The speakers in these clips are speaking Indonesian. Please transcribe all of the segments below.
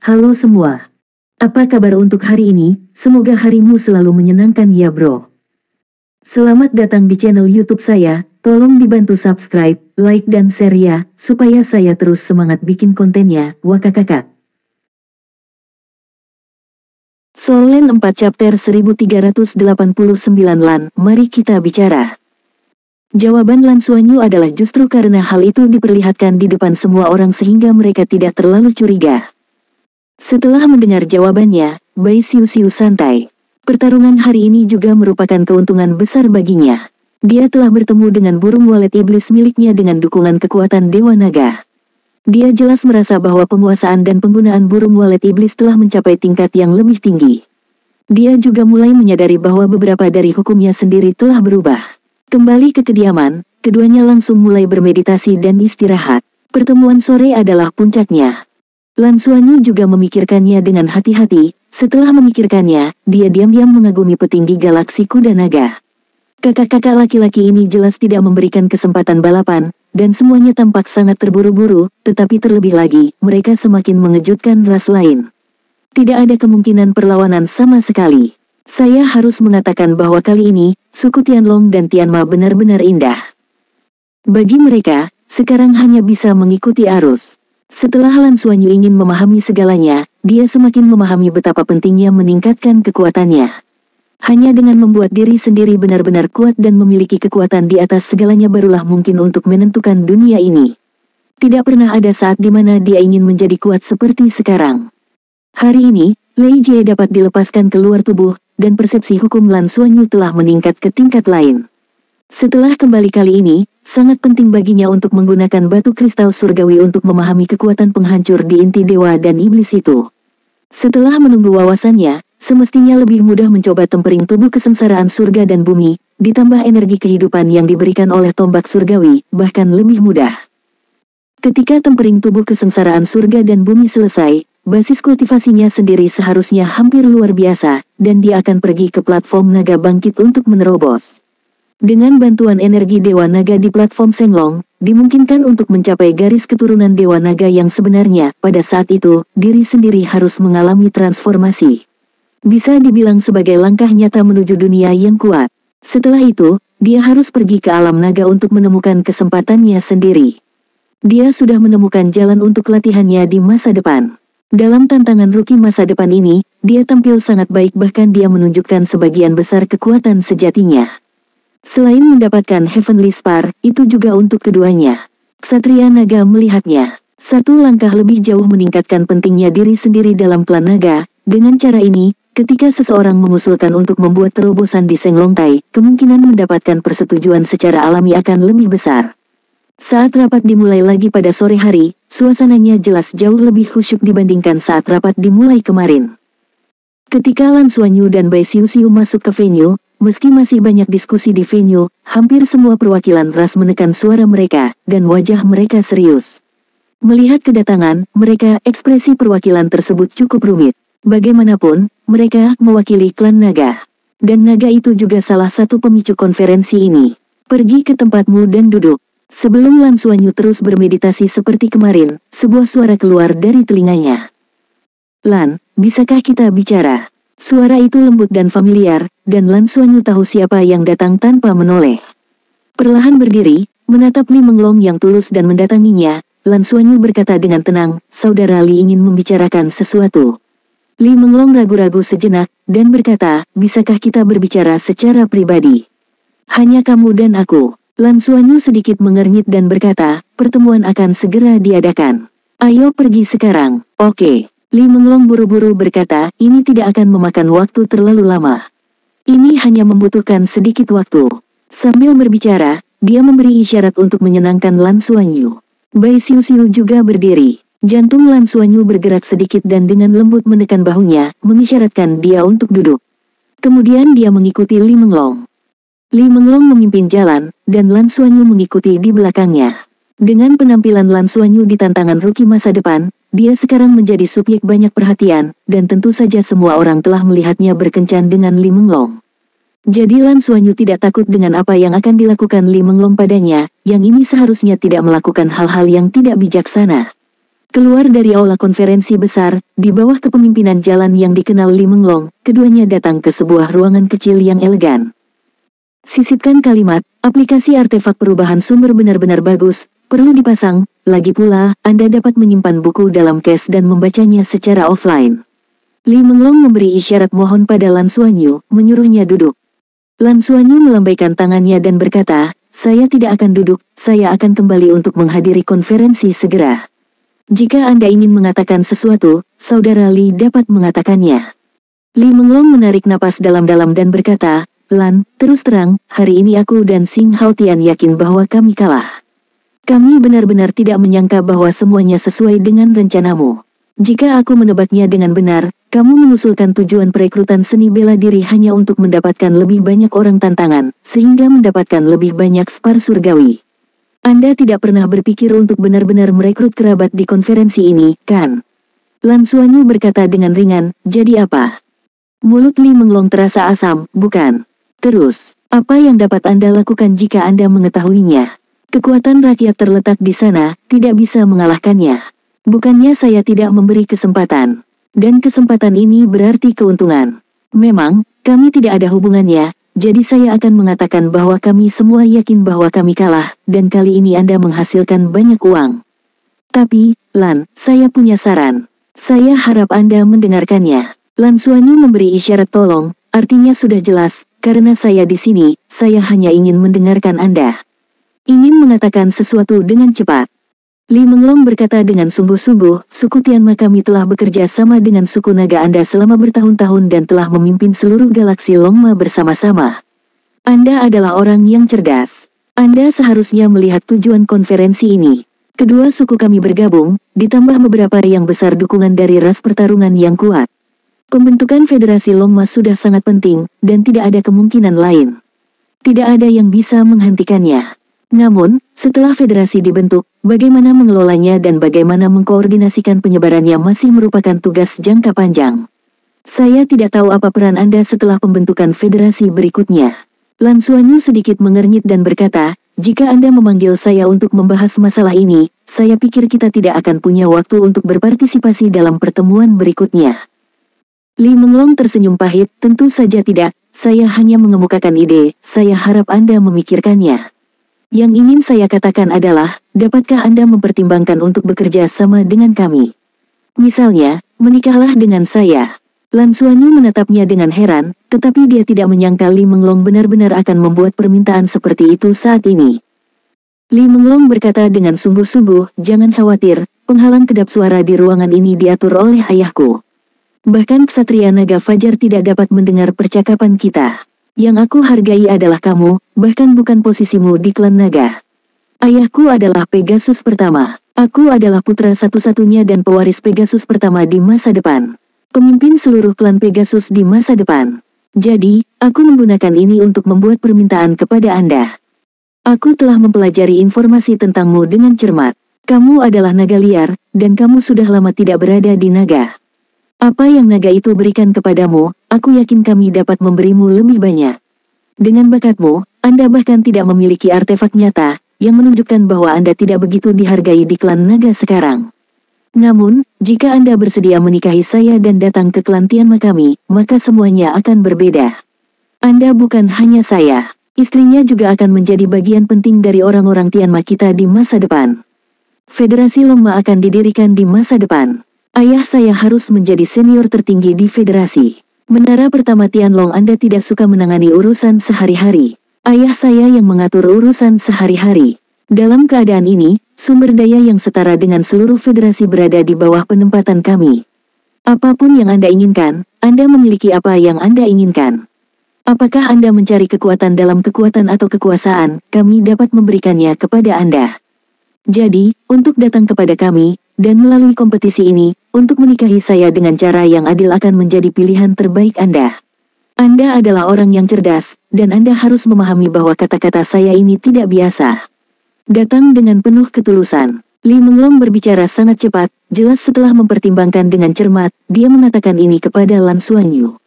Halo semua. Apa kabar untuk hari ini? Semoga harimu selalu menyenangkan ya bro. Selamat datang di channel YouTube saya. Tolong dibantu subscribe, like dan share ya, supaya saya terus semangat bikin kontennya. Wakakakak. Solen 4 chapter 1389 Lan, mari kita bicara. Jawaban Lan Xuanyu adalah justru karena hal itu diperlihatkan di depan semua orang sehingga mereka tidak terlalu curiga. Setelah mendengar jawabannya, Bai Xiu santai. Pertarungan hari ini juga merupakan keuntungan besar baginya. Dia telah bertemu dengan burung walet iblis miliknya dengan dukungan kekuatan Dewa Naga. Dia jelas merasa bahwa penguasaan dan penggunaan burung walet iblis telah mencapai tingkat yang lebih tinggi. Dia juga mulai menyadari bahwa beberapa dari hukumnya sendiri telah berubah. Kembali ke kediaman, keduanya langsung mulai bermeditasi dan istirahat. Pertemuan sore adalah puncaknya. Lan Xuanyu juga memikirkannya dengan hati-hati. Setelah memikirkannya, dia diam-diam mengagumi petinggi galaksi kuda naga. Kakak-kakak laki-laki ini jelas tidak memberikan kesempatan balapan, dan semuanya tampak sangat terburu-buru, tetapi terlebih lagi, mereka semakin mengejutkan ras lain. Tidak ada kemungkinan perlawanan sama sekali. Saya harus mengatakan bahwa kali ini, suku Tianlong dan Tianma benar-benar indah. Bagi mereka, sekarang hanya bisa mengikuti arus. Setelah Lan Xuanyu ingin memahami segalanya, dia semakin memahami betapa pentingnya meningkatkan kekuatannya. Hanya dengan membuat diri sendiri benar-benar kuat dan memiliki kekuatan di atas segalanya barulah mungkin untuk menentukan dunia ini. Tidak pernah ada saat di mana dia ingin menjadi kuat seperti sekarang. Hari ini, Lei Jie dapat dilepaskan keluar tubuh, dan persepsi hukum Lan Xuanyu telah meningkat ke tingkat lain. Setelah kembali kali ini, sangat penting baginya untuk menggunakan batu kristal surgawi untuk memahami kekuatan penghancur di inti dewa dan iblis itu. Setelah menunggu wawasannya, semestinya lebih mudah mencoba tempering tubuh kesengsaraan surga dan bumi, ditambah energi kehidupan yang diberikan oleh tombak surgawi, bahkan lebih mudah. Ketika tempering tubuh kesengsaraan surga dan bumi selesai, basis kultivasinya sendiri seharusnya hampir luar biasa, dan dia akan pergi ke platform naga bangkit untuk menerobos. Dengan bantuan energi Dewa Naga di platform Shenglong, dimungkinkan untuk mencapai garis keturunan Dewa Naga yang sebenarnya. Pada saat itu, diri sendiri harus mengalami transformasi. Bisa dibilang sebagai langkah nyata menuju dunia yang kuat. Setelah itu, dia harus pergi ke alam naga untuk menemukan kesempatannya sendiri. Dia sudah menemukan jalan untuk latihannya di masa depan. Dalam tantangan rookie masa depan ini, dia tampil sangat baik bahkan dia menunjukkan sebagian besar kekuatan sejatinya. Selain mendapatkan Heavenly Spar, itu juga untuk keduanya. Ksatria Naga melihatnya. Satu langkah lebih jauh meningkatkan pentingnya diri sendiri dalam klan naga. Dengan cara ini, ketika seseorang mengusulkan untuk membuat terobosan di Shenglong Tai, kemungkinan mendapatkan persetujuan secara alami akan lebih besar. Saat rapat dimulai lagi pada sore hari, suasananya jelas jauh lebih khusyuk dibandingkan saat rapat dimulai kemarin. Ketika Lan Xuanyu dan Bai Xiu masuk ke venue, meski masih banyak diskusi di venue, hampir semua perwakilan ras menekan suara mereka, dan wajah mereka serius. Melihat kedatangan mereka, ekspresi perwakilan tersebut cukup rumit. Bagaimanapun, mereka mewakili klan naga. Dan naga itu juga salah satu pemicu konferensi ini. Pergi ke tempatmu dan duduk. Sebelum Lan Xuanyu terus bermeditasi seperti kemarin, sebuah suara keluar dari telinganya. Lan, bisakah kita bicara? Suara itu lembut dan familiar, dan Lan Xuanyu tahu siapa yang datang tanpa menoleh. Perlahan berdiri, menatap Li Menglong yang tulus dan mendatanginya, Lan Xuanyu berkata dengan tenang, "Saudara Li ingin membicarakan sesuatu." Li Menglong ragu-ragu sejenak, dan berkata, "Bisakah kita berbicara secara pribadi? Hanya kamu dan aku." Lan Xuanyu sedikit mengernyit dan berkata, "Pertemuan akan segera diadakan. Ayo pergi sekarang." "Oke." Li Menglong buru-buru berkata, "Ini tidak akan memakan waktu terlalu lama. Ini hanya membutuhkan sedikit waktu." Sambil berbicara, dia memberi isyarat untuk menyenangkan Lan Xuanyu. Bai Xiu juga berdiri. Jantung Lan Xuanyu bergerak sedikit dan dengan lembut menekan bahunya, mengisyaratkan dia untuk duduk. Kemudian dia mengikuti Li Menglong. Li Menglong memimpin jalan, dan Lan Xuanyu mengikuti di belakangnya. Dengan penampilan Lan Xuanyu di tantangan rookie masa depan, dia sekarang menjadi subjek banyak perhatian, dan tentu saja semua orang telah melihatnya berkencan dengan Li Menglong. Jadi Lan Xuanyu tidak takut dengan apa yang akan dilakukan Li Menglong padanya, yang ini seharusnya tidak melakukan hal-hal yang tidak bijaksana. Keluar dari aula konferensi besar, di bawah kepemimpinan jalan yang dikenal Li Menglong, keduanya datang ke sebuah ruangan kecil yang elegan. Sisipkan kalimat, aplikasi artefak perubahan sumber benar-benar bagus, perlu dipasang, lagi pula, Anda dapat menyimpan buku dalam case dan membacanya secara offline. Li Menglong memberi isyarat mohon pada Lan Xuanyu, menyuruhnya duduk. Lan Xuanyu melambaikan tangannya dan berkata, saya tidak akan duduk, saya akan kembali untuk menghadiri konferensi segera. Jika Anda ingin mengatakan sesuatu, Saudara Li dapat mengatakannya. Li Menglong menarik napas dalam-dalam dan berkata, Lan, terus terang, hari ini aku dan Xing Haotian yakin bahwa kami kalah. Kami benar-benar tidak menyangka bahwa semuanya sesuai dengan rencanamu. Jika aku menebaknya dengan benar, kamu mengusulkan tujuan perekrutan seni bela diri hanya untuk mendapatkan lebih banyak orang tantangan, sehingga mendapatkan lebih banyak spar surgawi. Anda tidak pernah berpikir untuk benar-benar merekrut kerabat di konferensi ini, kan? Lan Xuanyu berkata dengan ringan, jadi apa? Mulut Li Menglong terasa asam, bukan? Terus, apa yang dapat Anda lakukan jika Anda mengetahuinya? Kekuatan rakyat terletak di sana, tidak bisa mengalahkannya. Bukannya saya tidak memberi kesempatan. Dan kesempatan ini berarti keuntungan. Memang, kami tidak ada hubungannya, jadi saya akan mengatakan bahwa kami semua yakin bahwa kami kalah, dan kali ini Anda menghasilkan banyak uang. Tapi, Lan, saya punya saran. Saya harap Anda mendengarkannya. Lan Xuanyu memberi isyarat tolong, artinya sudah jelas, karena saya di sini, saya hanya ingin mendengarkan Anda. Ingin mengatakan sesuatu dengan cepat. Li Menglong berkata dengan sungguh-sungguh, suku Tianma kami telah bekerja sama dengan suku naga Anda selama bertahun-tahun dan telah memimpin seluruh galaksi Longma bersama-sama. Anda adalah orang yang cerdas. Anda seharusnya melihat tujuan konferensi ini. Kedua suku kami bergabung, ditambah beberapa yang besar dukungan dari ras pertarungan yang kuat. Pembentukan Federasi Longma sudah sangat penting, dan tidak ada kemungkinan lain. Tidak ada yang bisa menghentikannya. Namun, setelah federasi dibentuk, bagaimana mengelolanya dan bagaimana mengkoordinasikan penyebarannya masih merupakan tugas jangka panjang. Saya tidak tahu apa peran Anda setelah pembentukan federasi berikutnya. Lan Xuanyu sedikit mengernyit dan berkata, jika Anda memanggil saya untuk membahas masalah ini, saya pikir kita tidak akan punya waktu untuk berpartisipasi dalam pertemuan berikutnya. Li Menglong tersenyum pahit, tentu saja tidak, saya hanya mengemukakan ide, saya harap Anda memikirkannya. Yang ingin saya katakan adalah, dapatkah Anda mempertimbangkan untuk bekerja sama dengan kami? Misalnya, menikahlah dengan saya. Lan Xuanyu menatapnya dengan heran, tetapi dia tidak menyangka Li Menglong benar-benar akan membuat permintaan seperti itu saat ini. Li Menglong berkata dengan sungguh-sungguh, jangan khawatir, penghalang kedap suara di ruangan ini diatur oleh ayahku. Bahkan Ksatria Naga Fajar tidak dapat mendengar percakapan kita. Yang aku hargai adalah kamu, bahkan bukan posisimu di klan naga. Ayahku adalah Pegasus pertama. Aku adalah putra satu-satunya dan pewaris Pegasus pertama di masa depan. Pemimpin seluruh klan Pegasus di masa depan. Jadi, aku menggunakan ini untuk membuat permintaan kepada Anda. Aku telah mempelajari informasi tentangmu dengan cermat. Kamu adalah naga liar, dan kamu sudah lama tidak berada di naga. Apa yang naga itu berikan kepadamu, aku yakin kami dapat memberimu lebih banyak. Dengan bakatmu, Anda bahkan tidak memiliki artefak nyata, yang menunjukkan bahwa Anda tidak begitu dihargai di klan naga sekarang. Namun, jika Anda bersedia menikahi saya dan datang ke klan Tianma kami, maka semuanya akan berbeda. Anda bukan hanya saya, istrinya juga akan menjadi bagian penting dari orang-orang Tianma kita di masa depan. Federasi Longma akan didirikan di masa depan. Ayah saya harus menjadi senior tertinggi di federasi. Menara pertama Tianlong Anda tidak suka menangani urusan sehari-hari. Ayah saya yang mengatur urusan sehari-hari. Dalam keadaan ini, sumber daya yang setara dengan seluruh federasi berada di bawah penempatan kami. Apapun yang Anda inginkan, Anda memiliki apa yang Anda inginkan. Apakah Anda mencari kekuatan dalam kekuatan atau kekuasaan, kami dapat memberikannya kepada Anda. Jadi, untuk datang kepada kami, dan melalui kompetisi ini, untuk menikahi saya dengan cara yang adil akan menjadi pilihan terbaik Anda. Anda adalah orang yang cerdas, dan Anda harus memahami bahwa kata-kata saya ini tidak biasa. Datang dengan penuh ketulusan. Li Menglong berbicara sangat cepat, jelas setelah mempertimbangkan dengan cermat, dia mengatakan ini kepada Lan Xuanyu.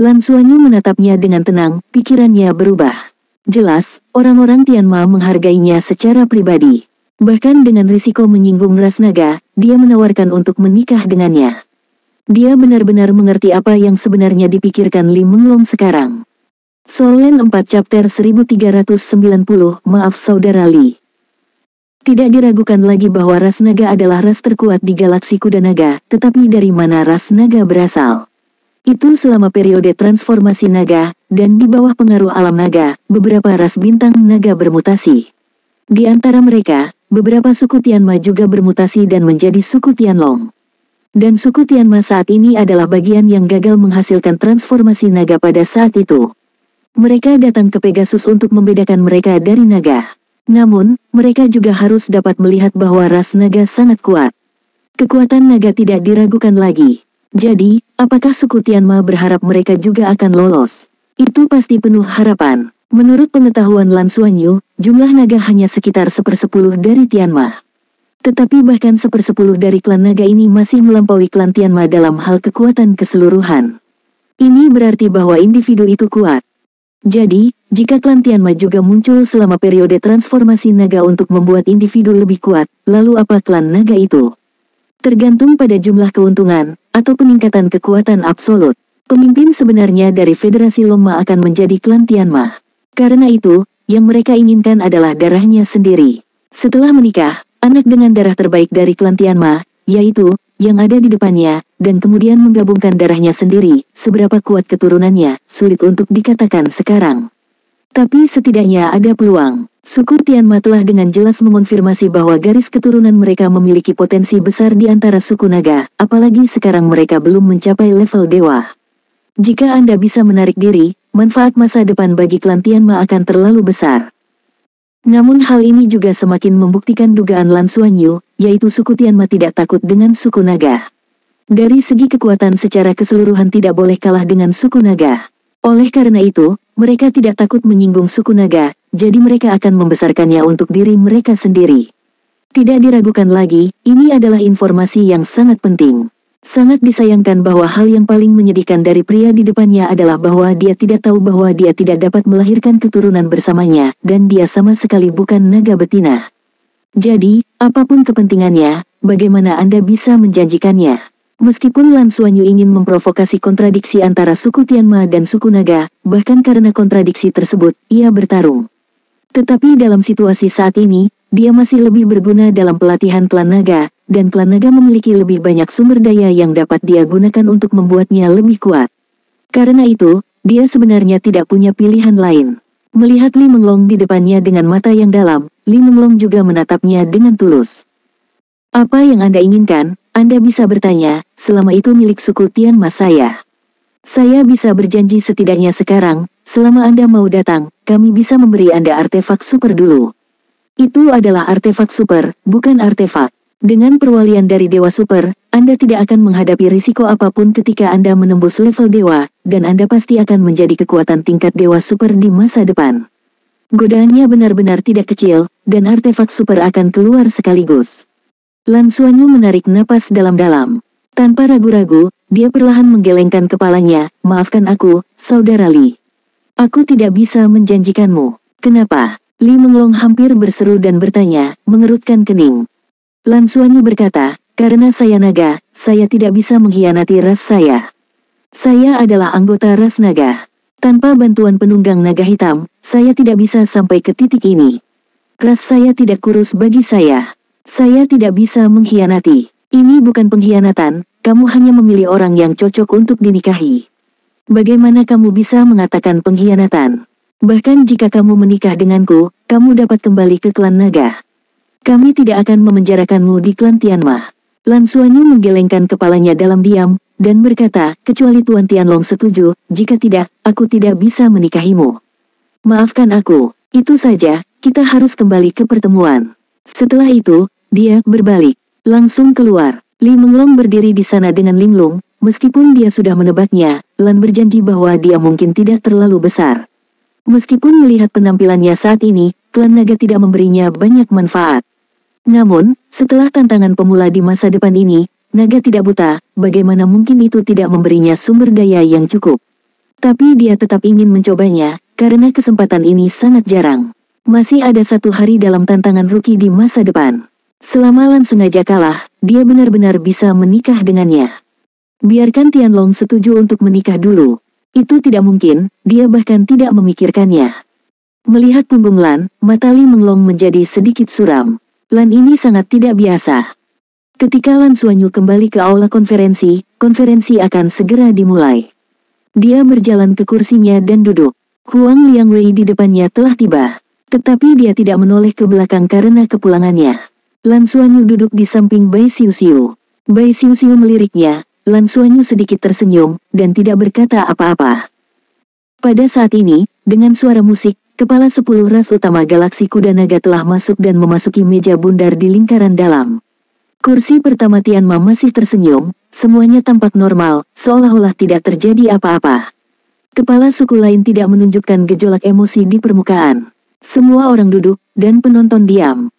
Lan Xuanyu menatapnya dengan tenang, pikirannya berubah. Jelas, orang-orang Tianma menghargainya secara pribadi. Bahkan dengan risiko menyinggung ras naga, dia menawarkan untuk menikah dengannya. Dia benar-benar mengerti apa yang sebenarnya dipikirkan Li Menglong sekarang. Solen 4 chapter 1390, maaf saudara Li. Tidak diragukan lagi bahwa ras naga adalah ras terkuat di galaksi kuda naga, tetapi dari mana ras naga berasal? Itu selama periode transformasi naga, dan di bawah pengaruh alam naga, beberapa ras bintang naga bermutasi. Di antara mereka, beberapa suku Tianma juga bermutasi dan menjadi suku Tianlong. Dan suku Tianma saat ini adalah bagian yang gagal menghasilkan transformasi naga pada saat itu. Mereka datang ke Pegasus untuk membedakan mereka dari naga. Namun, mereka juga harus dapat melihat bahwa ras naga sangat kuat. Kekuatan naga tidak diragukan lagi. Jadi, apakah suku Tianma berharap mereka juga akan lolos? Itu pasti penuh harapan. Menurut pengetahuan Lan Xuanyu, jumlah naga hanya sekitar 1/10 dari Tianma. Tetapi bahkan 1/10 dari klan naga ini masih melampaui klan Tianma dalam hal kekuatan keseluruhan. Ini berarti bahwa individu itu kuat. Jadi, jika klan Tianma juga muncul selama periode transformasi naga untuk membuat individu lebih kuat, lalu apa klan naga itu? Tergantung pada jumlah keuntungan, atau peningkatan kekuatan absolut. Pemimpin sebenarnya dari Federasi Longma akan menjadi klan Tianma. Karena itu, yang mereka inginkan adalah darahnya sendiri. Setelah menikah, anak dengan darah terbaik dari klan Tianma, yaitu, yang ada di depannya, dan kemudian menggabungkan darahnya sendiri, seberapa kuat keturunannya, sulit untuk dikatakan sekarang. Tapi setidaknya ada peluang. Suku Tianma telah dengan jelas mengonfirmasi bahwa garis keturunan mereka memiliki potensi besar di antara suku naga, apalagi sekarang mereka belum mencapai level dewa. Jika Anda bisa menarik diri, manfaat masa depan bagi klan Tianma akan terlalu besar. Namun hal ini juga semakin membuktikan dugaan Lan Xuanyu, yaitu suku Tianma tidak takut dengan suku naga. Dari segi kekuatan secara keseluruhan tidak boleh kalah dengan suku naga. Oleh karena itu, mereka tidak takut menyinggung suku naga, jadi mereka akan membesarkannya untuk diri mereka sendiri. Tidak diragukan lagi, ini adalah informasi yang sangat penting. Sangat disayangkan bahwa hal yang paling menyedihkan dari pria di depannya adalah bahwa dia tidak tahu bahwa dia tidak dapat melahirkan keturunan bersamanya, dan dia sama sekali bukan naga betina. Jadi, apapun kepentingannya, bagaimana Anda bisa menjanjikannya? Meskipun Lan Xuanyu ingin memprovokasi kontradiksi antara suku Tianma dan suku naga, bahkan karena kontradiksi tersebut, ia bertarung. Tetapi dalam situasi saat ini, dia masih lebih berguna dalam pelatihan klan naga, dan klan naga memiliki lebih banyak sumber daya yang dapat dia gunakan untuk membuatnya lebih kuat. Karena itu, dia sebenarnya tidak punya pilihan lain. Melihat Li Menglong di depannya dengan mata yang dalam, Li Menglong juga menatapnya dengan tulus. Apa yang Anda inginkan? Anda bisa bertanya, selama itu milik suku Tianma saya. Saya bisa berjanji setidaknya sekarang, selama Anda mau datang, kami bisa memberi Anda artefak super dulu. Itu adalah artefak super, bukan artefak. Dengan perwalian dari Dewa Super, Anda tidak akan menghadapi risiko apapun ketika Anda menembus level Dewa, dan Anda pasti akan menjadi kekuatan tingkat Dewa Super di masa depan. Godaannya benar-benar tidak kecil, dan artefak super akan keluar sekaligus. Lan Xuanyu menarik napas dalam-dalam. Tanpa ragu-ragu, dia perlahan menggelengkan kepalanya, maafkan aku, saudara Li. Aku tidak bisa menjanjikanmu. Kenapa? Li Menglong hampir berseru dan bertanya, mengerutkan kening. Lan Xuanyu berkata, karena saya naga, saya tidak bisa mengkhianati ras saya. Saya adalah anggota ras naga. Tanpa bantuan penunggang naga hitam, saya tidak bisa sampai ke titik ini. Ras saya tidak kurus bagi saya. Saya tidak bisa mengkhianati. Ini bukan pengkhianatan, kamu hanya memilih orang yang cocok untuk dinikahi. Bagaimana kamu bisa mengatakan pengkhianatan? Bahkan jika kamu menikah denganku, kamu dapat kembali ke klan naga. Kami tidak akan memenjarakanmu di klan Tianma. Lan Xuanyu menggelengkan kepalanya dalam diam, dan berkata, kecuali Tuan Tianlong setuju, jika tidak, aku tidak bisa menikahimu. Maafkan aku, itu saja, kita harus kembali ke pertemuan. Setelah itu, dia berbalik, langsung keluar. Li Menglong berdiri di sana dengan linglung, meskipun dia sudah menebaknya, Lan berjanji bahwa dia mungkin tidak terlalu besar. Meskipun melihat penampilannya saat ini, klan naga tidak memberinya banyak manfaat. Namun, setelah tantangan pemula di masa depan ini, naga tidak buta, bagaimana mungkin itu tidak memberinya sumber daya yang cukup. Tapi dia tetap ingin mencobanya, karena kesempatan ini sangat jarang. Masih ada 1 hari dalam tantangan rookie di masa depan. Selama Lan sengaja kalah, dia benar-benar bisa menikah dengannya. Biarkan Tianlong setuju untuk menikah dulu. Itu tidak mungkin, dia bahkan tidak memikirkannya. Melihat punggung Lan, mata Li Menglong menjadi sedikit suram. Lan ini sangat tidak biasa. Ketika Lan Xuanyu kembali ke aula konferensi akan segera dimulai. Dia berjalan ke kursinya dan duduk. Huang Liangwei di depannya telah tiba. Tetapi dia tidak menoleh ke belakang karena kepulangannya. Lan Xuanyu duduk di samping Bai Xiuxiu. Bai Xiuxiu meliriknya, Lan Xuanyu sedikit tersenyum, dan tidak berkata apa-apa. Pada saat ini, dengan suara musik, kepala 10 ras utama galaksi kuda naga telah masuk dan memasuki meja bundar di lingkaran dalam. Kursi pertama Tianma masih tersenyum, semuanya tampak normal, seolah-olah tidak terjadi apa-apa. Kepala suku lain tidak menunjukkan gejolak emosi di permukaan. Semua orang duduk, dan penonton diam.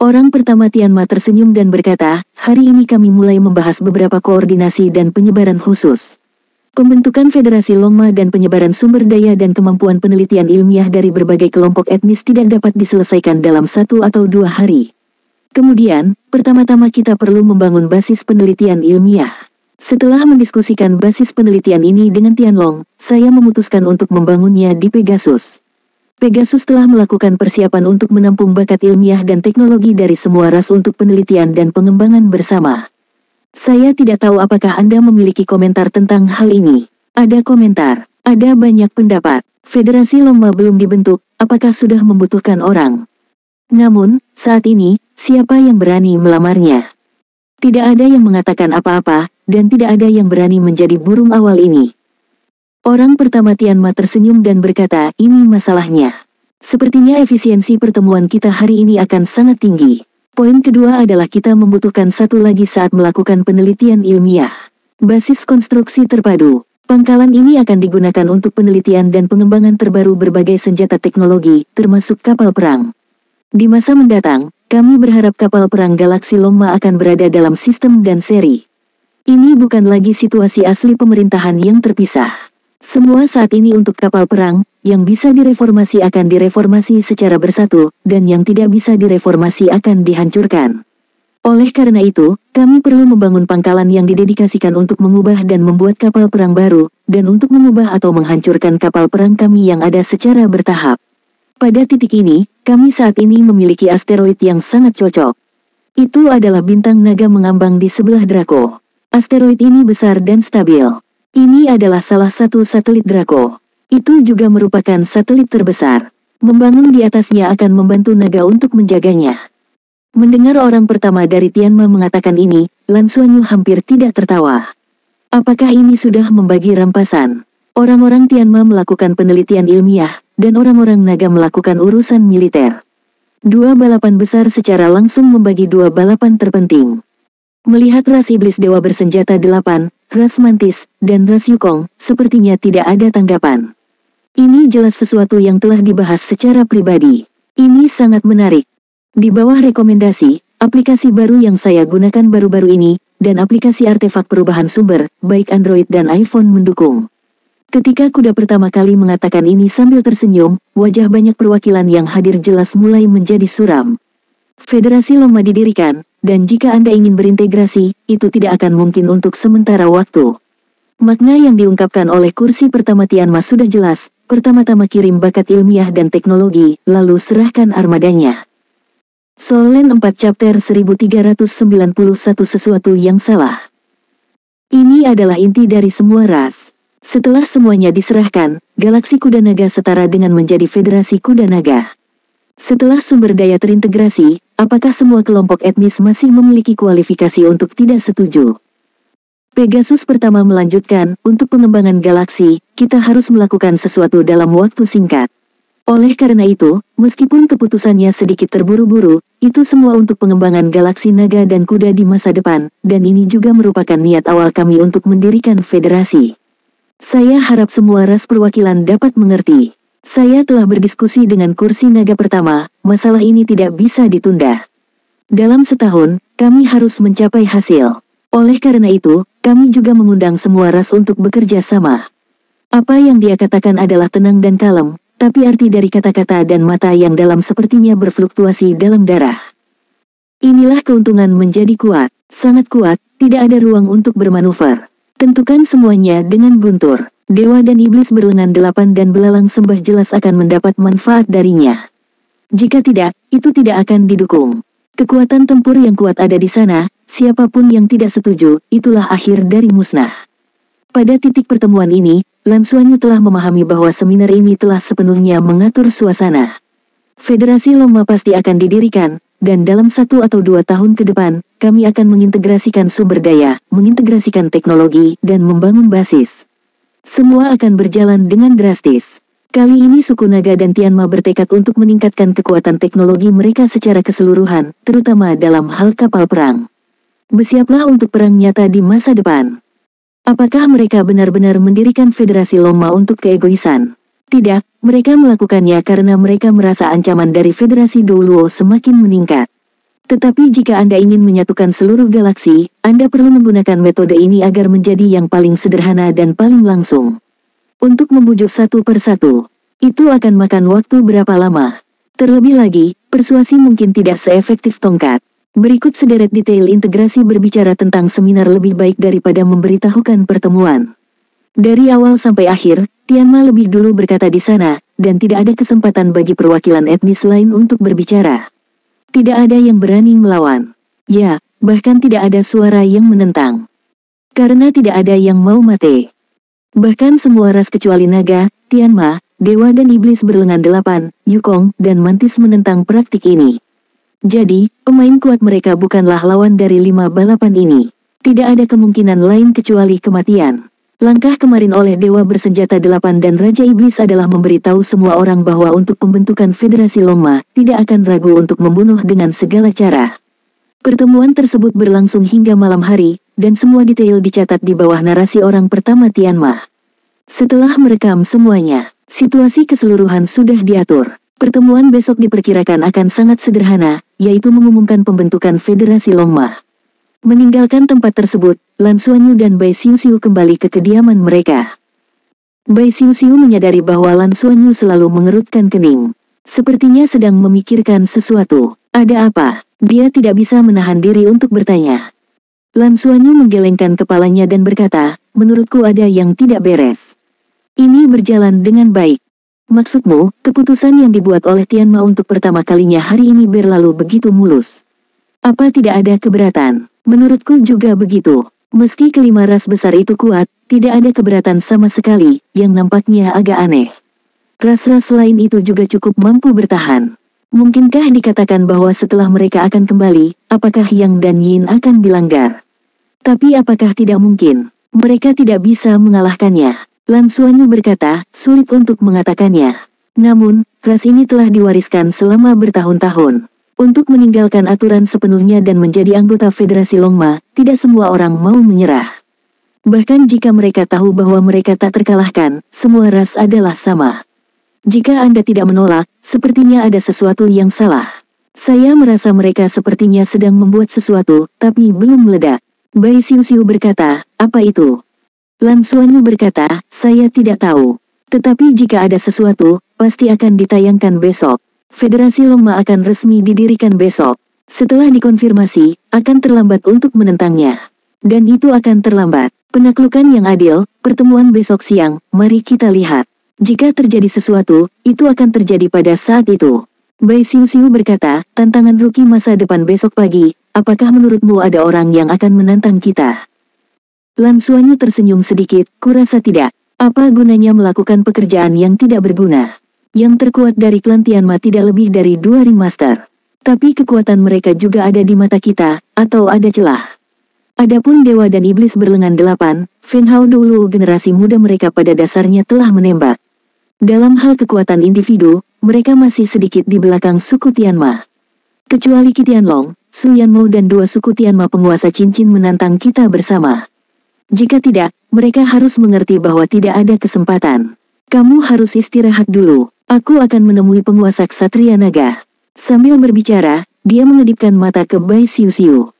Orang pertama Tianma tersenyum dan berkata, hari ini kami mulai membahas beberapa koordinasi dan penyebaran khusus. Pembentukan Federasi Longma dan penyebaran sumber daya dan kemampuan penelitian ilmiah dari berbagai kelompok etnis tidak dapat diselesaikan dalam 1 atau 2 hari. Kemudian, pertama-tama kita perlu membangun basis penelitian ilmiah. Setelah mendiskusikan basis penelitian ini dengan Tianlong, saya memutuskan untuk membangunnya di Pegasus. Pegasus telah melakukan persiapan untuk menampung bakat ilmiah dan teknologi dari semua ras untuk penelitian dan pengembangan bersama. Saya tidak tahu apakah Anda memiliki komentar tentang hal ini. Ada komentar, ada banyak pendapat. Federasi Longma belum dibentuk, apakah sudah membutuhkan orang? Namun, saat ini, siapa yang berani melamarnya? Tidak ada yang mengatakan apa-apa, dan tidak ada yang berani menjadi burung awal ini. Orang pertama Tianma tersenyum dan berkata, ini masalahnya. Sepertinya efisiensi pertemuan kita hari ini akan sangat tinggi. Poin kedua adalah kita membutuhkan satu lagi saat melakukan penelitian ilmiah. Basis konstruksi terpadu. Pangkalan ini akan digunakan untuk penelitian dan pengembangan terbaru berbagai senjata teknologi, termasuk kapal perang. Di masa mendatang, kami berharap kapal perang galaksi Longma akan berada dalam sistem dan seri. Ini bukan lagi situasi asli pemerintahan yang terpisah. Semua saat ini untuk kapal perang, yang bisa direformasi akan direformasi secara bersatu, dan yang tidak bisa direformasi akan dihancurkan. Oleh karena itu, kami perlu membangun pangkalan yang didedikasikan untuk mengubah dan membuat kapal perang baru, dan untuk mengubah atau menghancurkan kapal perang kami yang ada secara bertahap. Pada titik ini, kami saat ini memiliki asteroid yang sangat cocok. Itu adalah bintang naga mengambang di sebelah Draco. Asteroid ini besar dan stabil. Ini adalah salah satu satelit Draco. Itu juga merupakan satelit terbesar. Membangun di atasnya akan membantu naga untuk menjaganya. Mendengar orang pertama dari Tianma mengatakan ini, Lan Xuanyu hampir tidak tertawa. Apakah ini sudah membagi rampasan? Orang-orang Tianma melakukan penelitian ilmiah, dan orang-orang naga melakukan urusan militer. 2 balapan besar secara langsung membagi 2 balapan terpenting. Melihat ras iblis dewa bersenjata 8, ras mantis, dan ras Yukong, sepertinya tidak ada tanggapan. Ini jelas sesuatu yang telah dibahas secara pribadi. Ini sangat menarik. Di bawah rekomendasi, aplikasi baru yang saya gunakan baru-baru ini, dan aplikasi artefak perubahan sumber, baik Android dan iPhone mendukung. Ketika kuda pertama kali mengatakan ini sambil tersenyum, wajah banyak perwakilan yang hadir jelas mulai menjadi suram. Federasi Longma didirikan, dan jika Anda ingin berintegrasi, itu tidak akan mungkin untuk sementara waktu. Makna yang diungkapkan oleh kursi pertama Tianma sudah jelas, pertama-tama kirim bakat ilmiah dan teknologi, lalu serahkan armadanya. Solen 4 chapter 1391 sesuatu yang salah. Ini adalah inti dari semua ras. Setelah semuanya diserahkan, galaksi kuda naga setara dengan menjadi federasi kuda naga. Setelah sumber daya terintegrasi, apakah semua kelompok etnis masih memiliki kualifikasi untuk tidak setuju? Pegasus pertama melanjutkan, untuk pengembangan galaksi, kita harus melakukan sesuatu dalam waktu singkat. Oleh karena itu, meskipun keputusannya sedikit terburu-buru, itu semua untuk pengembangan galaksi naga dan kuda di masa depan, dan ini juga merupakan niat awal kami untuk mendirikan federasi. Saya harap semua ras perwakilan dapat mengerti. Saya telah berdiskusi dengan kursi naga pertama, masalah ini tidak bisa ditunda. Dalam setahun, kami harus mencapai hasil. Oleh karena itu, kami juga mengundang semua ras untuk bekerja sama. Apa yang dia katakan adalah tenang dan kalem, tapi arti dari kata-kata dan mata yang dalam sepertinya berfluktuasi dalam darah. Inilah keuntungan menjadi kuat, sangat kuat, tidak ada ruang untuk bermanuver. Tentukan semuanya dengan guntur. Dewa dan iblis berlengan delapan dan belalang sembah jelas akan mendapat manfaat darinya. Jika tidak, itu tidak akan didukung. Kekuatan tempur yang kuat ada di sana, siapapun yang tidak setuju, itulah akhir dari musnah. Pada titik pertemuan ini, Lan Xuanyu telah memahami bahwa seminar ini telah sepenuhnya mengatur suasana. Federasi Longma pasti akan didirikan, dan dalam 1 atau 2 tahun ke depan, kami akan mengintegrasikan sumber daya, mengintegrasikan teknologi, dan membangun basis. Semua akan berjalan dengan drastis. Kali ini suku Naga dan Tianma bertekad untuk meningkatkan kekuatan teknologi mereka secara keseluruhan, terutama dalam hal kapal perang. Bersiaplah untuk perang nyata di masa depan. Apakah mereka benar-benar mendirikan Federasi Longma untuk keegoisan? Tidak, mereka melakukannya karena mereka merasa ancaman dari Federasi Douluo semakin meningkat. Tetapi jika Anda ingin menyatukan seluruh galaksi, Anda perlu menggunakan metode ini agar menjadi yang paling sederhana dan paling langsung. Untuk membujuk satu persatu, itu akan makan waktu berapa lama? Terlebih lagi, persuasi mungkin tidak seefektif tongkat. Berikut sederet detail integrasi berbicara tentang seminar lebih baik daripada memberitahukan pertemuan. Dari awal sampai akhir, Tianma lebih dulu berkata di sana, dan tidak ada kesempatan bagi perwakilan etnis lain untuk berbicara. Tidak ada yang berani melawan. Ya, bahkan tidak ada suara yang menentang. Karena tidak ada yang mau mati. Bahkan semua ras kecuali Naga, Tianma, Dewa dan Iblis berlengan delapan, Yukong, dan Mantis menentang praktik ini. Jadi, pemain kuat mereka bukanlah lawan dari 5 balapan ini. Tidak ada kemungkinan lain kecuali kematian. Langkah kemarin oleh Dewa bersenjata delapan dan Raja Iblis adalah memberitahu semua orang bahwa untuk pembentukan Federasi Longma, tidak akan ragu untuk membunuh dengan segala cara. Pertemuan tersebut berlangsung hingga malam hari, dan semua detail dicatat di bawah narasi orang pertama Tianma. Setelah merekam semuanya, situasi keseluruhan sudah diatur. Pertemuan besok diperkirakan akan sangat sederhana, yaitu mengumumkan pembentukan Federasi Longma. Meninggalkan tempat tersebut, Lan Xuanyu dan Bai Xiuxiu kembali ke kediaman mereka. Bai Xiuxiu menyadari bahwa Lan Xuanyu selalu mengerutkan kening. Sepertinya sedang memikirkan sesuatu. Ada apa? Dia tidak bisa menahan diri untuk bertanya. Lan Xuanyu menggelengkan kepalanya dan berkata, menurutku ada yang tidak beres. Ini berjalan dengan baik. Maksudmu, keputusan yang dibuat oleh Tianma untuk pertama kalinya hari ini berlalu begitu mulus. Apa tidak ada keberatan? Menurutku juga begitu. Meski kelima ras besar itu kuat, tidak ada keberatan sama sekali, yang nampaknya agak aneh. Ras-ras lain itu juga cukup mampu bertahan. Mungkinkah dikatakan bahwa setelah mereka akan kembali, apakah Yang dan Yin akan dilanggar? Tapi apakah tidak mungkin? Mereka tidak bisa mengalahkannya. Lan Xuanyu berkata, sulit untuk mengatakannya. Namun, ras ini telah diwariskan selama bertahun-tahun. Untuk meninggalkan aturan sepenuhnya dan menjadi anggota Federasi Longma, tidak semua orang mau menyerah. Bahkan jika mereka tahu bahwa mereka tak terkalahkan, semua ras adalah sama. Jika Anda tidak menolak, sepertinya ada sesuatu yang salah. Saya merasa mereka sepertinya sedang membuat sesuatu, tapi belum meledak. Bai Xiuxiu berkata, apa itu? Lan Xuanyu berkata, saya tidak tahu. Tetapi jika ada sesuatu, pasti akan ditayangkan besok. Federasi Longma akan resmi didirikan besok. Setelah dikonfirmasi, akan terlambat untuk menentangnya. Dan itu akan terlambat. Penaklukan yang adil, pertemuan besok siang, mari kita lihat. Jika terjadi sesuatu, itu akan terjadi pada saat itu. Bai Xiuxiu berkata, tantangan rookie masa depan besok pagi, apakah menurutmu ada orang yang akan menantang kita? Lan Xuanyu tersenyum sedikit, kurasa tidak. Apa gunanya melakukan pekerjaan yang tidak berguna? Yang terkuat dari klan Tianma tidak lebih dari 2 ringmaster. Tapi kekuatan mereka juga ada di mata kita, atau ada celah. Adapun Dewa dan Iblis berlengan delapan, Feng Hao dulu generasi muda mereka pada dasarnya telah menembak. Dalam hal kekuatan individu, mereka masih sedikit di belakang suku Tianma. Kecuali Qi Tianlong, Su Yanmou dan 2 suku Tianma penguasa cincin menantang kita bersama. Jika tidak, mereka harus mengerti bahwa tidak ada kesempatan. Kamu harus istirahat dulu. Aku akan menemui penguasa Ksatria Naga. Sambil berbicara, dia mengedipkan mata ke Bai Xiuxiu.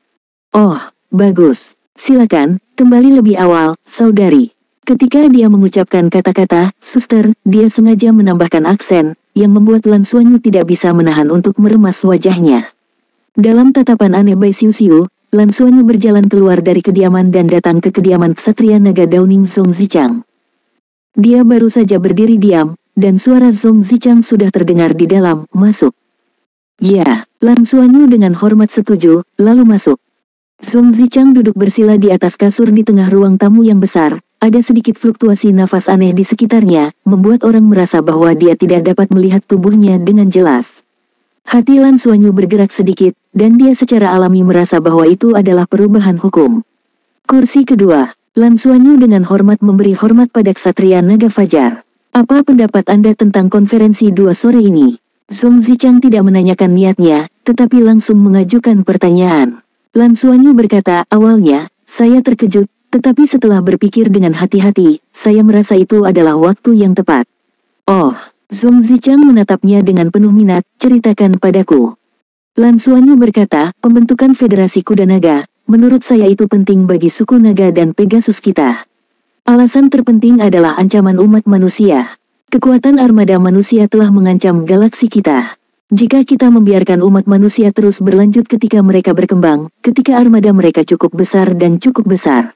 Oh, bagus. Silakan, kembali lebih awal, saudari. Ketika dia mengucapkan kata-kata, "Suster," dia sengaja menambahkan aksen, yang membuat Lan Xuanyu tidak bisa menahan untuk meremas wajahnya. Dalam tatapan aneh Bai Xiu, Lan Xuanyu berjalan keluar dari kediaman dan datang ke kediaman Ksatria Naga Daoning Zhong Zichang. Dia baru saja berdiri diam, dan suara Zhong Zichang sudah terdengar di dalam, "Masuk." "Ya," Lan Xuanyu dengan hormat setuju, lalu masuk. Zhong Zichang duduk bersila di atas kasur di tengah ruang tamu yang besar. Ada sedikit fluktuasi nafas aneh di sekitarnya, membuat orang merasa bahwa dia tidak dapat melihat tubuhnya dengan jelas. Hati Lan Xuanyu bergerak sedikit, dan dia secara alami merasa bahwa itu adalah perubahan hukum. Kursi kedua, Lan Xuanyu dengan hormat memberi hormat pada Ksatria Naga Fajar. "Apa pendapat Anda tentang konferensi 2 sore ini?" Zhong Zichang tidak menanyakan niatnya, tetapi langsung mengajukan pertanyaan. Lan Xuanyu berkata, "Awalnya, saya terkejut, tetapi setelah berpikir dengan hati-hati, saya merasa itu adalah waktu yang tepat." "Oh," Zhong Zichang menatapnya dengan penuh minat, "ceritakan padaku." Lan Xuanyu berkata, "Pembentukan Federasi Kuda Naga, menurut saya itu penting bagi suku naga dan Pegasus kita. Alasan terpenting adalah ancaman umat manusia. Kekuatan armada manusia telah mengancam galaksi kita. Jika kita membiarkan umat manusia terus berlanjut ketika mereka berkembang, ketika armada mereka cukup besar dan cukup besar,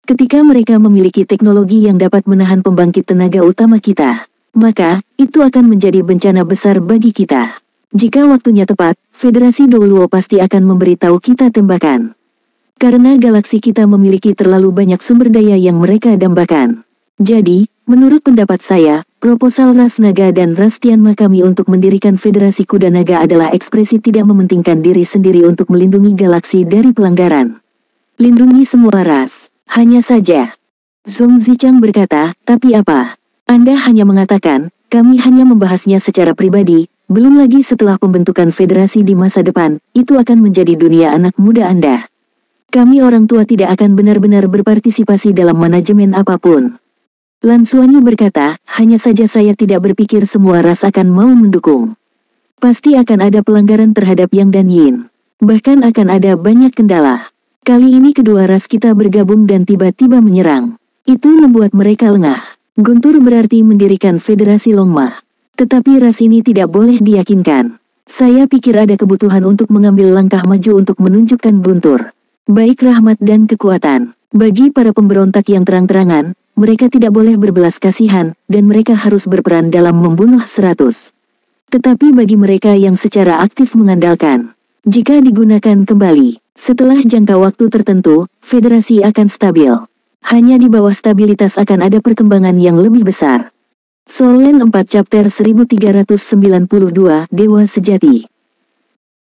ketika mereka memiliki teknologi yang dapat menahan pembangkit tenaga utama kita, maka, itu akan menjadi bencana besar bagi kita. Jika waktunya tepat, Federasi Douluo pasti akan memberitahu kita tembakan. Karena galaksi kita memiliki terlalu banyak sumber daya yang mereka dambakan. Jadi, menurut pendapat saya, proposal ras naga dan ras Tianma kami untuk mendirikan Federasi Kuda Naga adalah ekspresi tidak mementingkan diri sendiri untuk melindungi galaksi dari pelanggaran. Lindungi semua ras. Hanya saja." Zhong Zichang berkata, "Tapi apa? Anda hanya mengatakan, kami hanya membahasnya secara pribadi, belum lagi setelah pembentukan federasi di masa depan, itu akan menjadi dunia anak muda Anda. Kami orang tua tidak akan benar-benar berpartisipasi dalam manajemen apapun." Lan Xuanyu berkata, "Hanya saja saya tidak berpikir semua ras akan mau mendukung. Pasti akan ada pelanggaran terhadap Yang dan Yin. Bahkan akan ada banyak kendala. Kali ini kedua ras kita bergabung dan tiba-tiba menyerang. Itu membuat mereka lengah. Guntur berarti mendirikan Federasi Longma. Tetapi ras ini tidak boleh diyakinkan. Saya pikir ada kebutuhan untuk mengambil langkah maju untuk menunjukkan Guntur, baik rahmat dan kekuatan. Bagi para pemberontak yang terang-terangan, mereka tidak boleh berbelas kasihan, dan mereka harus berperan dalam membunuh 100. Tetapi bagi mereka yang secara aktif mengandalkan, jika digunakan kembali, setelah jangka waktu tertentu, federasi akan stabil. Hanya di bawah stabilitas akan ada perkembangan yang lebih besar." Solen 4 Chapter 1392 Dewa Sejati.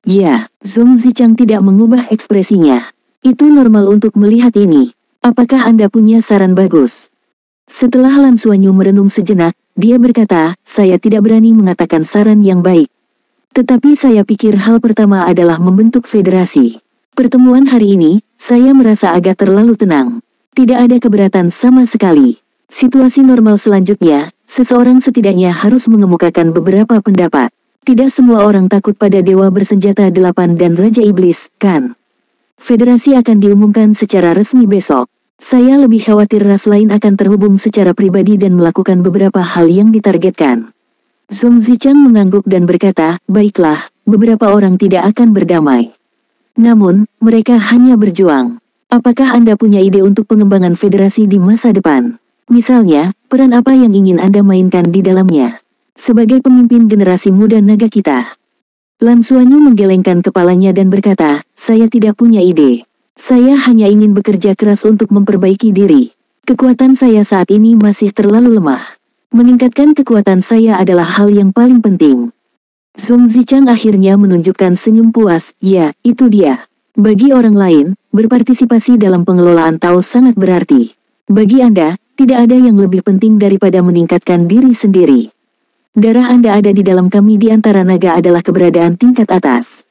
"Ya," Zhong Zichang tidak mengubah ekspresinya. "Itu normal untuk melihat ini. Apakah Anda punya saran bagus?" Setelah Lan Xuanyu merenung sejenak, dia berkata, "Saya tidak berani mengatakan saran yang baik. Tetapi saya pikir hal pertama adalah membentuk federasi. Pertemuan hari ini, saya merasa agak terlalu tenang. Tidak ada keberatan sama sekali. Situasi normal selanjutnya, seseorang setidaknya harus mengemukakan beberapa pendapat. Tidak semua orang takut pada Dewa Bersenjata 8 dan Raja Iblis, kan? Federasi akan diumumkan secara resmi besok. Saya lebih khawatir ras lain akan terhubung secara pribadi dan melakukan beberapa hal yang ditargetkan." Zhong Zichang mengangguk dan berkata, "Baiklah, beberapa orang tidak akan berdamai. Namun, mereka hanya berjuang. Apakah Anda punya ide untuk pengembangan federasi di masa depan? Misalnya, peran apa yang ingin Anda mainkan di dalamnya? Sebagai pemimpin generasi muda naga kita." Lan Xuanyu menggelengkan kepalanya dan berkata, "Saya tidak punya ide. Saya hanya ingin bekerja keras untuk memperbaiki diri. Kekuatan saya saat ini masih terlalu lemah. Meningkatkan kekuatan saya adalah hal yang paling penting." Zhong Zichang akhirnya menunjukkan senyum puas. "Ya, itu dia. Bagi orang lain, berpartisipasi dalam pengelolaan Tao sangat berarti. Bagi Anda, tidak ada yang lebih penting daripada meningkatkan diri sendiri. Darah Anda ada di dalam kami di antara naga adalah keberadaan tingkat atas.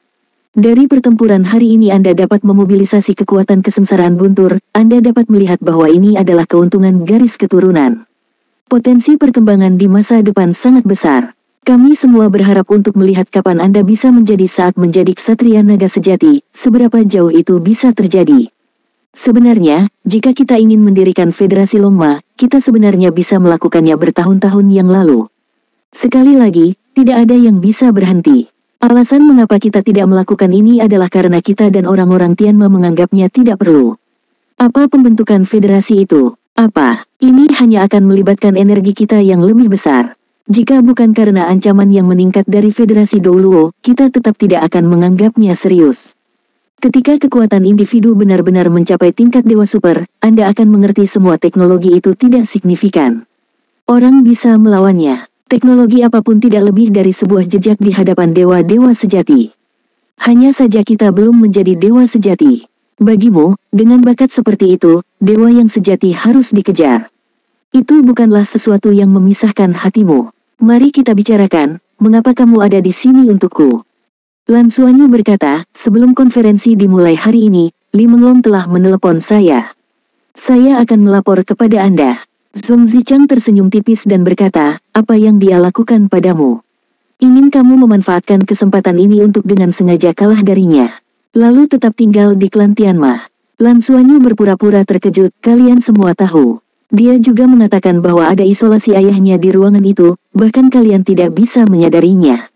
Dari pertempuran hari ini Anda dapat memobilisasi kekuatan kesengsaraan Guntur, Anda dapat melihat bahwa ini adalah keuntungan garis keturunan. Potensi perkembangan di masa depan sangat besar. Kami semua berharap untuk melihat kapan Anda bisa menjadi saat menjadi ksatria naga sejati, seberapa jauh itu bisa terjadi." Sebenarnya, jika kita ingin mendirikan Federasi Longma, kita sebenarnya bisa melakukannya bertahun-tahun yang lalu. Sekali lagi, tidak ada yang bisa berhenti. Alasan mengapa kita tidak melakukan ini adalah karena kita dan orang-orang Tianma menganggapnya tidak perlu. Apa pembentukan federasi itu? Apa? Ini hanya akan melibatkan energi kita yang lebih besar. Jika bukan karena ancaman yang meningkat dari Federasi Douluo, kita tetap tidak akan menganggapnya serius. Ketika kekuatan individu benar-benar mencapai tingkat dewa super, Anda akan mengerti semua teknologi itu tidak signifikan. Orang bisa melawannya. Teknologi apapun tidak lebih dari sebuah jejak di hadapan dewa-dewa sejati. Hanya saja kita belum menjadi dewa sejati. Bagimu, dengan bakat seperti itu, dewa yang sejati harus dikejar. Itu bukanlah sesuatu yang memisahkan hatimu. Mari kita bicarakan, mengapa kamu ada di sini untukku? Lan Xuanyu berkata, sebelum konferensi dimulai hari ini, Li Menglong telah menelepon saya. Saya akan melapor kepada Anda. Zhong Zichang tersenyum tipis dan berkata, apa yang dia lakukan padamu? Ingin kamu memanfaatkan kesempatan ini untuk dengan sengaja kalah darinya. Lalu tetap tinggal di klan Tianma. Lan Xuanyu berpura-pura terkejut, kalian semua tahu. Dia juga mengatakan bahwa ada isolasi ayahnya di ruangan itu, bahkan kalian tidak bisa menyadarinya.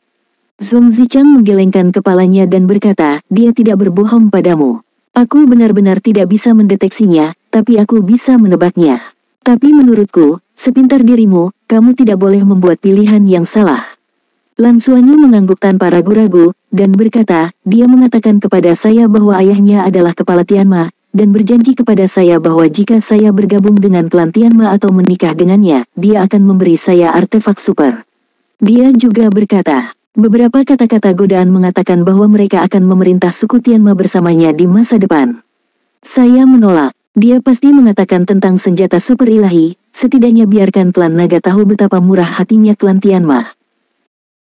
Zhong Zichang menggelengkan kepalanya dan berkata, dia tidak berbohong padamu. Aku benar-benar tidak bisa mendeteksinya, tapi aku bisa menebaknya. Tapi menurutku, sepintar dirimu, kamu tidak boleh membuat pilihan yang salah. Lan Xuanyu mengangguk tanpa ragu-ragu, dan berkata, dia mengatakan kepada saya bahwa ayahnya adalah kepala Tianma, dan berjanji kepada saya bahwa jika saya bergabung dengan klan Tianma atau menikah dengannya, dia akan memberi saya artefak super. Dia juga berkata, beberapa kata-kata godaan mengatakan bahwa mereka akan memerintah suku Tianma bersamanya di masa depan. Saya menolak. Dia pasti mengatakan tentang senjata super ilahi, setidaknya biarkan klan naga tahu betapa murah hatinya klan Tianma.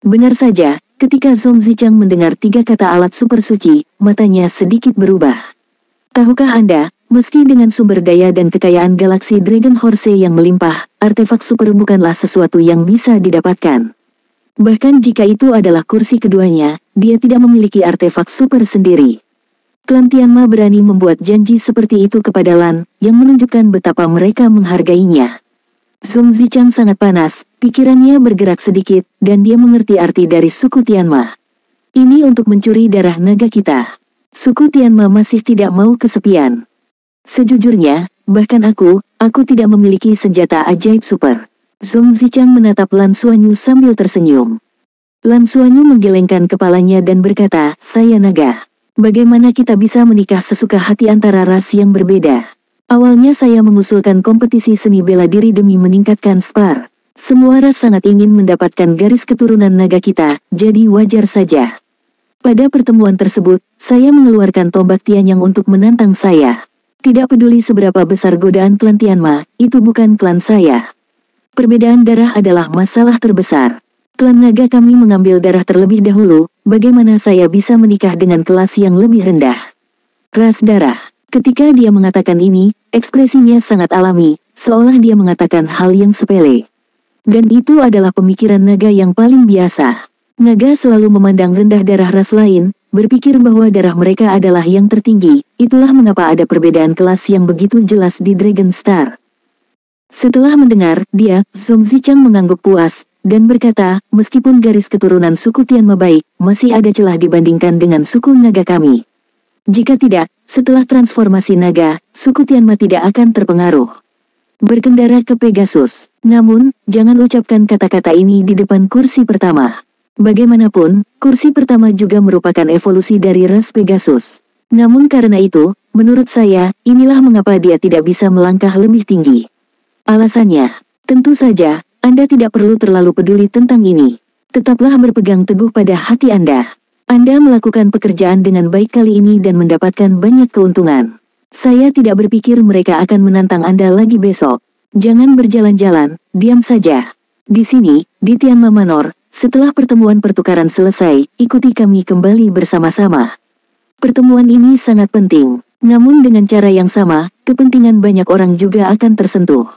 Benar saja, ketika Zhong Zichang mendengar 3 kata alat super suci, matanya sedikit berubah. Tahukah Anda, meski dengan sumber daya dan kekayaan galaksi Dragon Horse yang melimpah, artefak super bukanlah sesuatu yang bisa didapatkan. Bahkan jika itu adalah kursi keduanya, dia tidak memiliki artefak super sendiri. Klan Tianma berani membuat janji seperti itu kepada Lan, yang menunjukkan betapa mereka menghargainya. Zhong Zichang sangat panas, pikirannya bergerak sedikit, dan dia mengerti arti dari suku Tianma. Ini untuk mencuri darah naga kita. Suku Tianma masih tidak mau kesepian. Sejujurnya, bahkan aku tidak memiliki senjata ajaib super. Zhong Zichang menatap Lan Xuanyu sambil tersenyum. Lan Xuanyu menggelengkan kepalanya dan berkata, saya naga. Bagaimana kita bisa menikah sesuka hati antara ras yang berbeda? Awalnya saya mengusulkan kompetisi seni bela diri demi meningkatkan spar. Semua ras sangat ingin mendapatkan garis keturunan naga kita, jadi wajar saja. Pada pertemuan tersebut, saya mengeluarkan tombak Tianyang untuk menantang saya. Tidak peduli seberapa besar godaan klan Tianma, itu bukan klan saya. Perbedaan darah adalah masalah terbesar. Klan naga kami mengambil darah terlebih dahulu, bagaimana saya bisa menikah dengan kelas yang lebih rendah? Ras darah. Ketika dia mengatakan ini, ekspresinya sangat alami, seolah dia mengatakan hal yang sepele. Dan itu adalah pemikiran naga yang paling biasa. Naga selalu memandang rendah darah ras lain, berpikir bahwa darah mereka adalah yang tertinggi, itulah mengapa ada perbedaan kelas yang begitu jelas di Dragon Star. Setelah mendengar, Zhong Zichang mengangguk puas, dan berkata, meskipun garis keturunan suku Tianma baik, masih ada celah dibandingkan dengan suku naga kami. Jika tidak, setelah transformasi naga, suku Tianma tidak akan terpengaruh. Berkendara ke Pegasus. Namun, jangan ucapkan kata-kata ini di depan kursi pertama. Bagaimanapun, kursi pertama juga merupakan evolusi dari ras Pegasus. Namun karena itu, menurut saya, inilah mengapa dia tidak bisa melangkah lebih tinggi. Alasannya, tentu saja, Anda tidak perlu terlalu peduli tentang ini. Tetaplah berpegang teguh pada hati Anda. Anda melakukan pekerjaan dengan baik kali ini dan mendapatkan banyak keuntungan. Saya tidak berpikir mereka akan menantang Anda lagi besok. Jangan berjalan-jalan, diam saja. Di sini, di Tianma Manor, setelah pertemuan pertukaran selesai, ikuti kami kembali bersama-sama. Pertemuan ini sangat penting, namun dengan cara yang sama, kepentingan banyak orang juga akan tersentuh.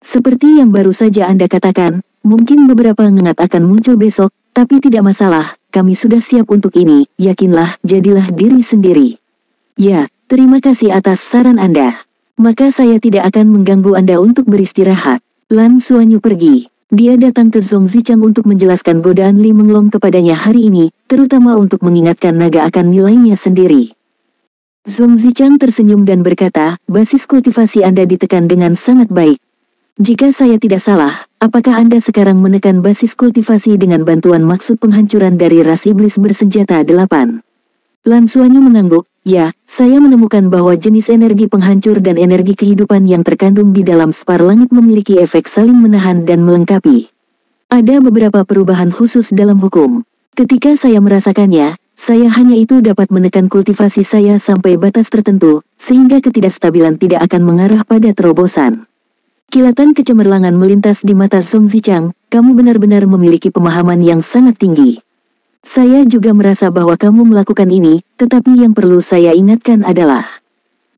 Seperti yang baru saja Anda katakan, mungkin beberapa ngengat akan muncul besok, tapi tidak masalah, kami sudah siap untuk ini, yakinlah, jadilah diri sendiri. Ya, Terima kasih atas saran Anda. Maka saya tidak akan mengganggu Anda untuk beristirahat. Lan Xuanyu pergi. Dia datang ke Zhong Zichang untuk menjelaskan godaan Li Menglong kepadanya hari ini, terutama untuk mengingatkan naga akan nilainya sendiri. Zhong Zichang tersenyum dan berkata, basis kultivasi Anda ditekan dengan sangat baik. Jika saya tidak salah, apakah Anda sekarang menekan basis kultivasi dengan bantuan maksud penghancuran dari ras iblis bersenjata 8? Lan Xuanyu mengangguk, ya, saya menemukan bahwa jenis energi penghancur dan energi kehidupan yang terkandung di dalam spar langit memiliki efek saling menahan dan melengkapi. Ada beberapa perubahan khusus dalam hukum. Ketika saya merasakannya, saya hanya itu dapat menekan kultivasi saya sampai batas tertentu, sehingga ketidakstabilan tidak akan mengarah pada terobosan. Kilatan kecemerlangan melintas di mata Zhong Zichang, kamu benar-benar memiliki pemahaman yang sangat tinggi. Saya juga merasa bahwa kamu melakukan ini, tetapi yang perlu saya ingatkan adalah,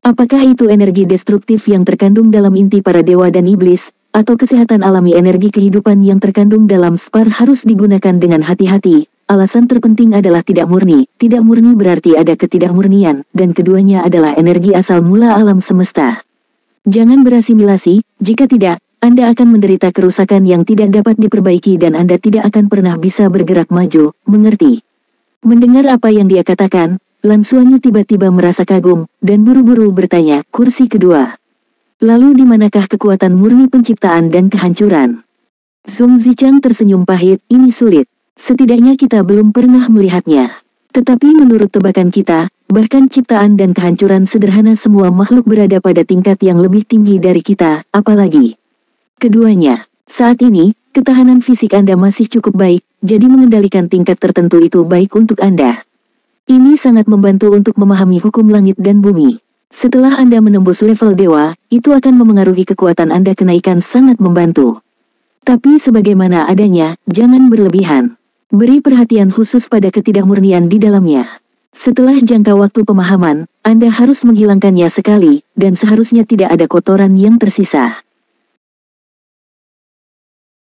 apakah itu energi destruktif yang terkandung dalam inti para dewa dan iblis, atau kesehatan alami energi kehidupan yang terkandung dalam spar harus digunakan dengan hati-hati. Alasan terpenting adalah tidak murni berarti ada ketidakmurnian, dan keduanya adalah energi asal mula alam semesta. Jangan berasimilasi, jika tidak, Anda akan menderita kerusakan yang tidak dapat diperbaiki dan Anda tidak akan pernah bisa bergerak maju, mengerti? Mendengar apa yang dia katakan, Lan Xuanyu tiba-tiba merasa kagum, dan buru-buru bertanya, kursi kedua. Lalu di manakah kekuatan murni penciptaan dan kehancuran? Zhong Zichang tersenyum pahit, ini sulit. Setidaknya kita belum pernah melihatnya. Tetapi menurut tebakan kita, bahkan ciptaan dan kehancuran sederhana semua makhluk berada pada tingkat yang lebih tinggi dari kita, apalagi keduanya. Saat ini, ketahanan fisik Anda masih cukup baik, jadi mengendalikan tingkat tertentu itu baik untuk Anda. Ini sangat membantu untuk memahami hukum langit dan bumi. Setelah Anda menembus level dewa, itu akan memengaruhi kekuatan Anda kenaikan sangat membantu. Tapi sebagaimana adanya, jangan berlebihan. Beri perhatian khusus pada ketidakmurnian di dalamnya. Setelah jangka waktu pemahaman, Anda harus menghilangkannya sekali, dan seharusnya tidak ada kotoran yang tersisa.